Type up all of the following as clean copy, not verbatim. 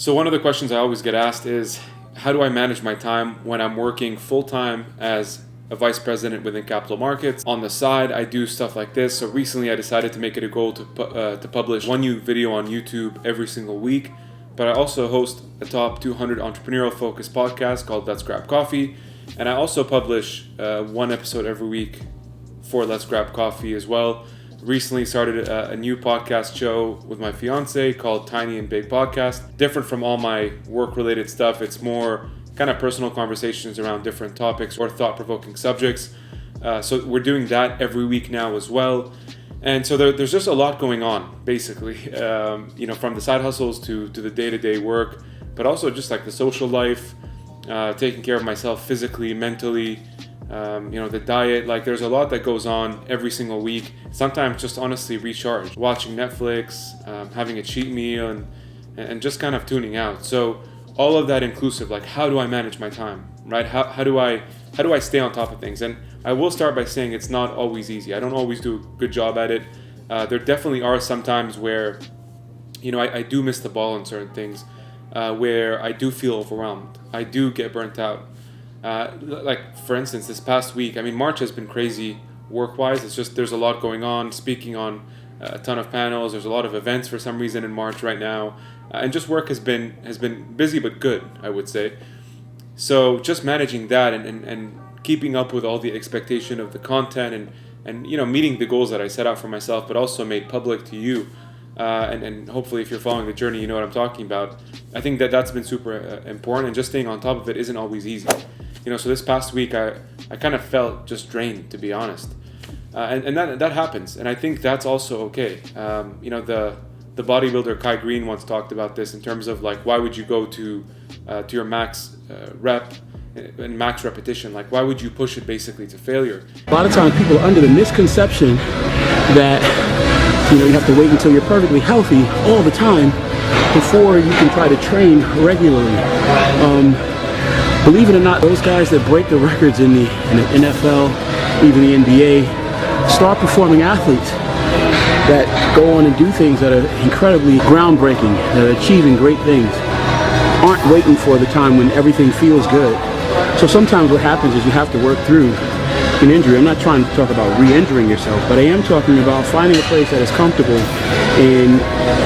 So one of the questions I always get asked is, how do I manage my time when I'm working full-time as a vice president within capital markets? On the side, I do stuff like this. So recently I decided to make it a goal to publish one new video on YouTube every single week. But I also host a top 200 entrepreneurial focused podcast called Let's Grab Coffee. And I also publish one episode every week for Let's Grab Coffee as well. Recently started a new podcast show with my fiance called Tiny and Big Podcast. Different from all my work-related stuff. It's more kind of personal conversations around different topics or thought-provoking subjects. So we're doing that every week now as well. And so there's just a lot going on, basically. From the side hustles to the day-to-day work, but also just like the social life, taking care of myself physically, mentally, the diet. Like there's a lot that goes on every single week. Sometimes just honestly recharge, watching Netflix, having a cheat meal, and just kind of tuning out. So all of that inclusive, like how do I manage my time, right? How do I stay on top of things? And I will start by saying it's not always easy. I don't always do a good job at it. There definitely are some times where, I do miss the ball on certain things, where I do feel overwhelmed. I do get burnt out. Like for instance, this past week, March has been crazy work-wise. It's just there's a lot going on, speaking on a ton of panels. There's a lot of events for some reason in March right now, and just work has been busy but good, I would say. So just managing that and keeping up with all the expectation of the content and meeting the goals that I set out for myself, but also made public to you. And hopefully if you're following the journey, you know what I'm talking about. I think that's been super important, and just staying on top of it isn't always easy. So this past week I kind of felt just drained, to be honest. And that happens, and I think that's also okay. The bodybuilder Greene once talked about this in terms of like, why would you go to your max rep and max repetition? Like, why would you push it basically to failure? A lot of times people are under the misconception that you have to wait until you're perfectly healthy all the time before you can try to train regularly. Believe it or not, those guys that break the records in the NFL, even the NBA, star performing athletes that go on and do things that are incredibly groundbreaking, that are achieving great things, aren't waiting for the time when everything feels good. So sometimes what happens is you have to work through an injury. I'm not trying to talk about re-injuring yourself, but I am talking about finding a place that is comfortable and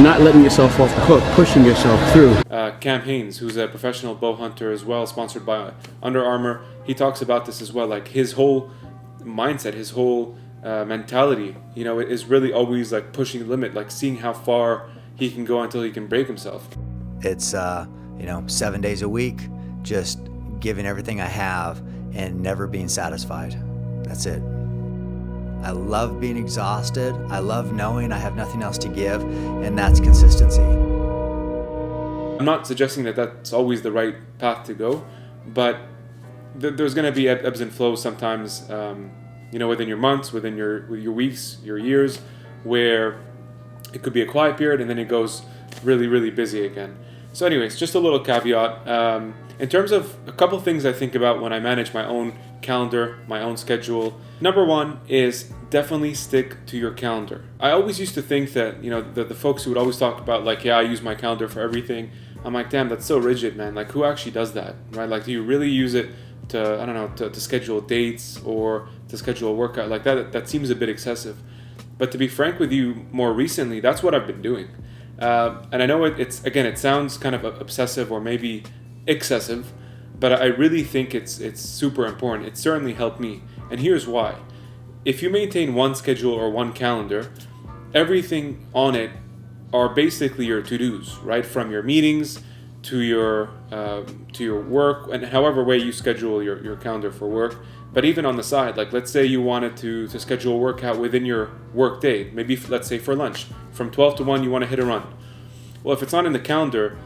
not letting yourself off the hook, pushing yourself through. Cam Hanes, who's a professional bow hunter as well, sponsored by Under Armour, he talks about this as well. Like his whole mindset, his whole mentality, is really always like pushing the limit, like seeing how far he can go until he can break himself. It's 7 days a week, just giving everything I have and never being satisfied. That's it. I love being exhausted. I love knowing I have nothing else to give, and that's consistency. I'm not suggesting that that's always the right path to go, but there's going to be ebbs and flows sometimes, within your months, within your weeks, your years, where it could be a quiet period and then it goes really, really busy again. So anyways, just a little caveat. In terms of a couple things I think about when I manage my own calendar, my own schedule. Number one is definitely stick to your calendar. I always used to think that, the folks who would always talk about like, yeah, I use my calendar for everything. I'm like, damn, that's so rigid, man. Like, who actually does that, right? Like, do you really use it to schedule dates or to schedule a workout? Like that seems a bit excessive. But to be frank with you, more recently, that's what I've been doing. And I know it sounds kind of obsessive or maybe excessive, but I really think it's super important. It certainly helped me. And here's why. If you maintain one schedule or one calendar, everything on it are basically your to-dos, right? From your meetings to your work, and however way you schedule your calendar for work. But even on the side, like let's say you wanted to schedule a workout within your work day, maybe let's say for lunch, from 12 to 1 you want to hit a run. Well, if it's not in the calendar,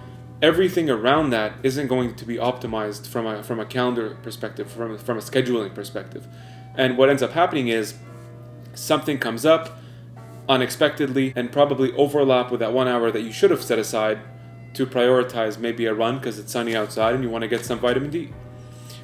everything around that isn't going to be optimized from a calendar perspective, from a scheduling perspective. And what ends up happening is something comes up unexpectedly and probably overlap with that 1 hour that you should have set aside to prioritize maybe a run because it's sunny outside and you want to get some vitamin D.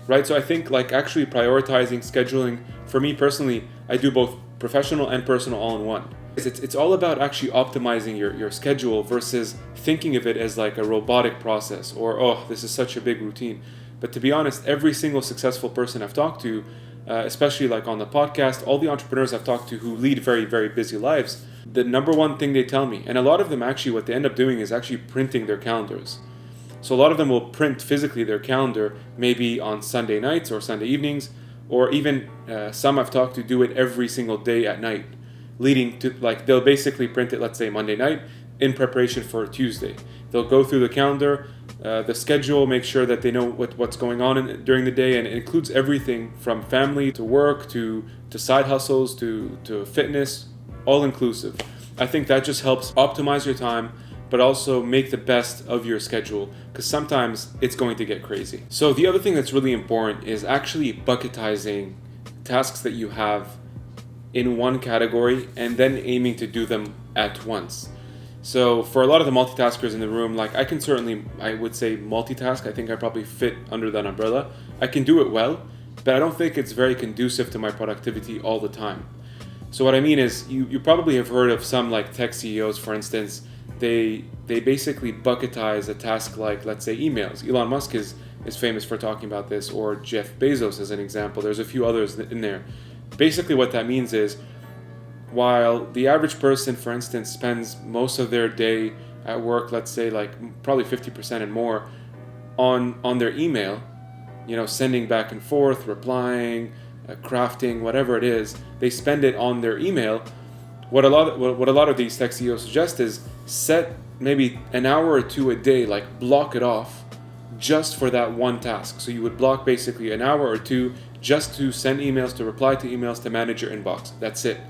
Right? So I think like actually prioritizing, scheduling, for me personally, I do both professional and personal all in one. It's all about actually optimizing your schedule versus thinking of it as like a robotic process or, oh, this is such a big routine. But to be honest, every single successful person I've talked to, especially like on the podcast, all the entrepreneurs I've talked to who lead very, very busy lives, the number one thing they tell me, and a lot of them actually what they end up doing is actually printing their calendars. So a lot of them will print physically their calendar maybe on Sunday nights or Sunday evenings, or even some I've talked to do it every single day at night, leading to like they'll basically print it, let's say Monday night, in preparation for Tuesday. They'll go through the calendar, the schedule, make sure that they know what's going on during the day, and it includes everything from family to work to side hustles to fitness, all inclusive. I think that just helps optimize your time, but also make the best of your schedule, because sometimes it's going to get crazy. So the other thing that's really important is actually bucketizing tasks that you have in one category and then aiming to do them at once. So for a lot of the multitaskers in the room, like I would say multitask. I think I probably fit under that umbrella. I can do it well, but I don't think it's very conducive to my productivity all the time. So what I mean is, you probably have heard of some like tech CEOs, for instance. They basically bucketize a task like, let's say, emails. Elon Musk is famous for talking about this, or Jeff Bezos as an example. There's a few others in there. Basically what that means is, while the average person, for instance, spends most of their day at work, let's say like probably 50% and more, on their email, sending back and forth, replying, crafting, whatever it is, they spend it on their email. What a lot of these tech CEOs suggest is set maybe an hour or two a day, like block it off just for that one task. So you would block basically an hour or two just to send emails, to reply to emails, to manage your inbox. That's it.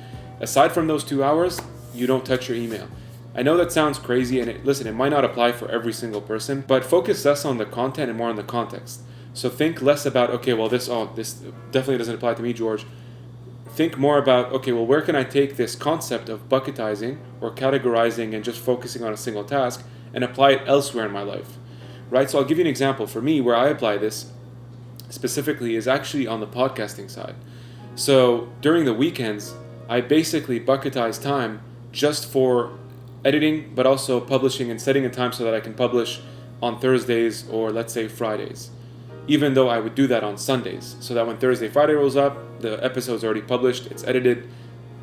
Aside from those 2 hours, you don't touch your email. I know that sounds crazy, and it might not apply for every single person, but focus less on the content and more on the context. So think less about, okay, well, this definitely doesn't apply to me, George. Think more about, okay, well, where can I take this concept of bucketizing or categorizing and just focusing on a single task and apply it elsewhere in my life, right? So I'll give you an example. For me, where I apply this specifically is actually on the podcasting side. So during the weekends, I basically bucketize time just for editing, but also publishing and setting a time so that I can publish on Thursdays or let's say Fridays. Even though I would do that on Sundays, so that when Thursday, Friday rolls up, the episode's already published, it's edited,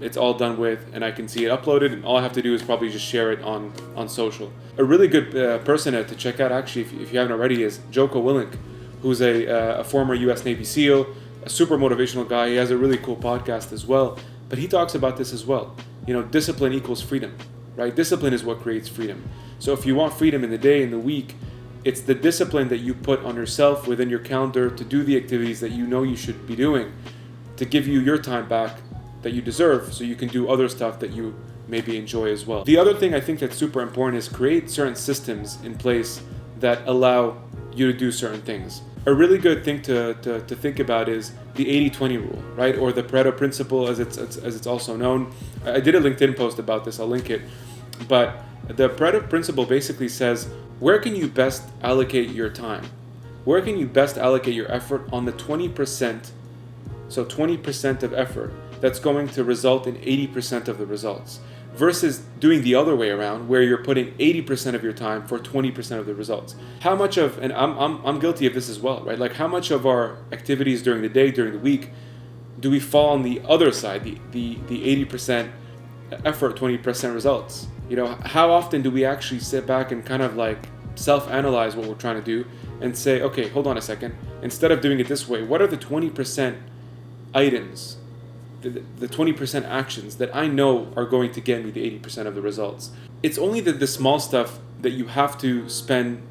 it's all done with, and I can see it uploaded, and all I have to do is probably just share it on social. A really good person to check out, actually, if you haven't already, is Joko Willink, who's a former US Navy SEAL, a super motivational guy. He has a really cool podcast as well, but he talks about this as well. Discipline equals freedom, right? Discipline is what creates freedom. So if you want freedom in the day, in the week, it's the discipline that you put on yourself within your calendar to do the activities that you know you should be doing, to give you your time back that you deserve, so you can do other stuff that you maybe enjoy as well. The other thing I think that's super important is create certain systems in place that allow you to do certain things. A really good thing to think about is the 80-20 rule, right? Or the Pareto principle, as it's also known. I did a LinkedIn post about this, I'll link it. But the Pareto principle basically says, where can you best allocate your time? Where can you best allocate your effort on the 20%, so 20% of effort that's going to result in 80% of the results, versus doing the other way around, where you're putting 80% of your time for 20% of the results. How much of, and I'm guilty of this as well, right? Like how much of our activities during the day, during the week, do we fall on the other side, the 80% effort, 20% results? How often do we actually sit back and kind of like self-analyze what we're trying to do and say, okay, hold on a second, instead of doing it this way, what are the 20% items, the 20% actions that I know are going to get me the 80% of the results? It's only the small stuff that you have to spend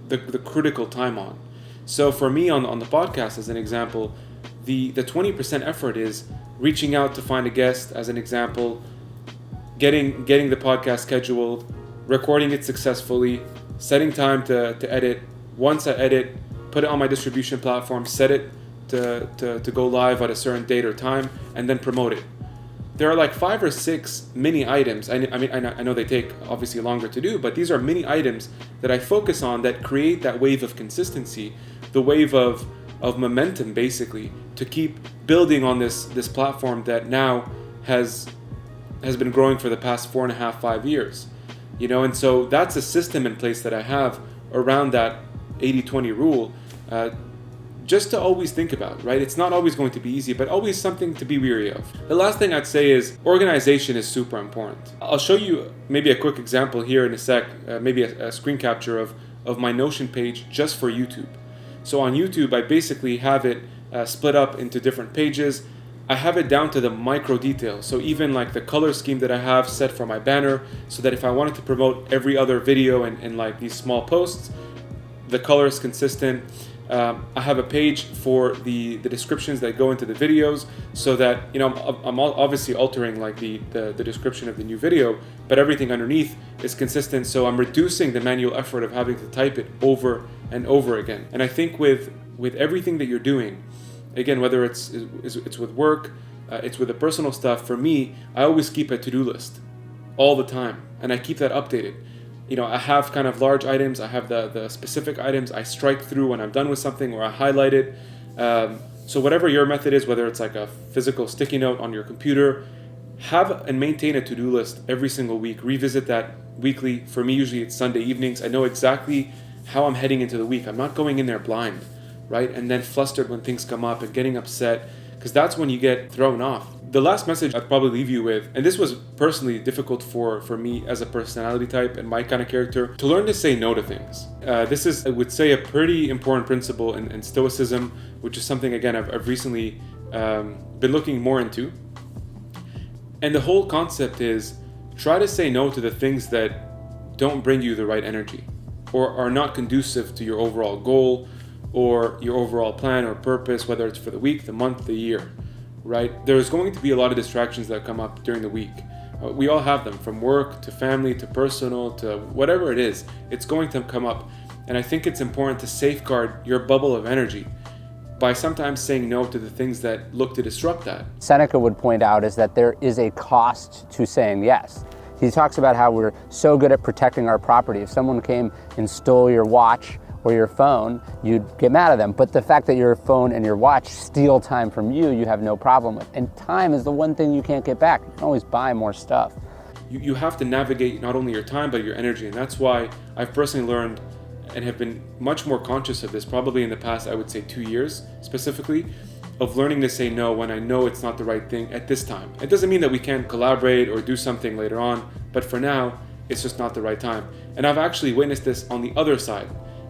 the critical time on. So for me on the podcast, as an example, the 20% effort is reaching out to find a guest, as an example, getting the podcast scheduled, recording it successfully, setting time to edit. Once I edit, put it on my distribution platform, set it to go live at a certain date or time, and then promote it. There are like 5 or 6 mini items. I know they take obviously longer to do, but these are mini items that I focus on that create that wave of consistency, the wave of momentum, basically, to keep building on this platform that now has has been growing for the past 4.5, 5 years. And so that's a system in place that I have around that 80-20 rule, just to always think about, right? It's not always going to be easy, but always something to be weary of. The last thing I'd say is organization is super important. I'll show you maybe a quick example here in a sec, maybe a screen capture of my Notion page just for YouTube. So on YouTube, I basically have it split up into different pages. I have it down to the micro details. So even like the color scheme that I have set for my banner, so that if I wanted to promote every other video and like these small posts, the color is consistent. I have a page for the descriptions that go into the videos, so that I'm obviously altering like the description of the new video, but everything underneath is consistent. So I'm reducing the manual effort of having to type it over and over again. And I think with everything that you're doing, again, whether it's with work, it's with the personal stuff, for me, I always keep a to-do list all the time, and I keep that updated. I have kind of large items, I have the specific items I strike through when I'm done with something, or I highlight it. So whatever your method is, whether it's like a physical sticky note on your computer, have and maintain a to-do list every single week. Revisit that weekly. For me, usually it's Sunday evenings. I know exactly how I'm heading into the week. I'm not going in there blind, right? And then flustered when things come up and getting upset, because that's when you get thrown off. The last message I'd probably leave you with, and this was personally difficult for me as a personality type and my kind of character, to learn to say no to things. This is, I would say, a pretty important principle in Stoicism, which is something, again, I've recently been looking more into. And the whole concept is, try to say no to the things that don't bring you the right energy, or are not conducive to your overall goal, or your overall plan or purpose, whether it's for the week, the month, the year. Right? There's going to be a lot of distractions that come up during the week. We all have them, from work to family to personal to whatever it is. It's going to come up. And I think it's important to safeguard your bubble of energy by sometimes saying no to the things that look to disrupt that. Seneca would point out is that there is a cost to saying yes. He talks about how we're so good at protecting our property. If someone came and stole your watch or your phone, you'd get mad at them. But the fact that your phone and your watch steal time from you, you have no problem with. And time is the one thing you can't get back. You can always buy more stuff. You have to navigate not only your time, but your energy. And that's why I've personally learned and have been much more conscious of this, probably in the past, I would say 2 years specifically, of learning to say no when I know it's not the right thing at this time. It doesn't mean that we can't collaborate or do something later on, but for now, it's just not the right time. And I've actually witnessed this on the other side.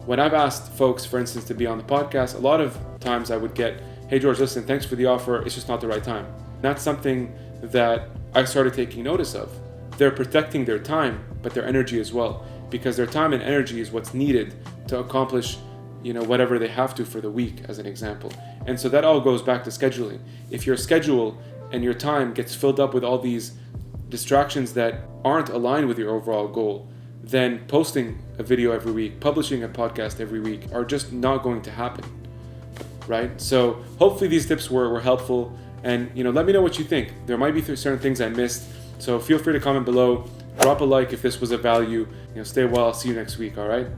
When I've asked folks, for instance, to be on the podcast, a lot of times I would get, hey George, listen, thanks for the offer, it's just not the right time. That's something that I started taking notice of. They're protecting their time, but their energy as well, because their time and energy is what's needed to accomplish, whatever they have to for the week, as an example. And so that all goes back to scheduling. If your schedule and your time gets filled up with all these distractions that aren't aligned with your overall goal, then posting a video every week, publishing a podcast every week are just not going to happen, right? So hopefully these tips were helpful, and let me know what you think. There might be certain things I missed, so feel free to comment below. Drop a like if this was of value. Stay well. I'll see you next week, all right?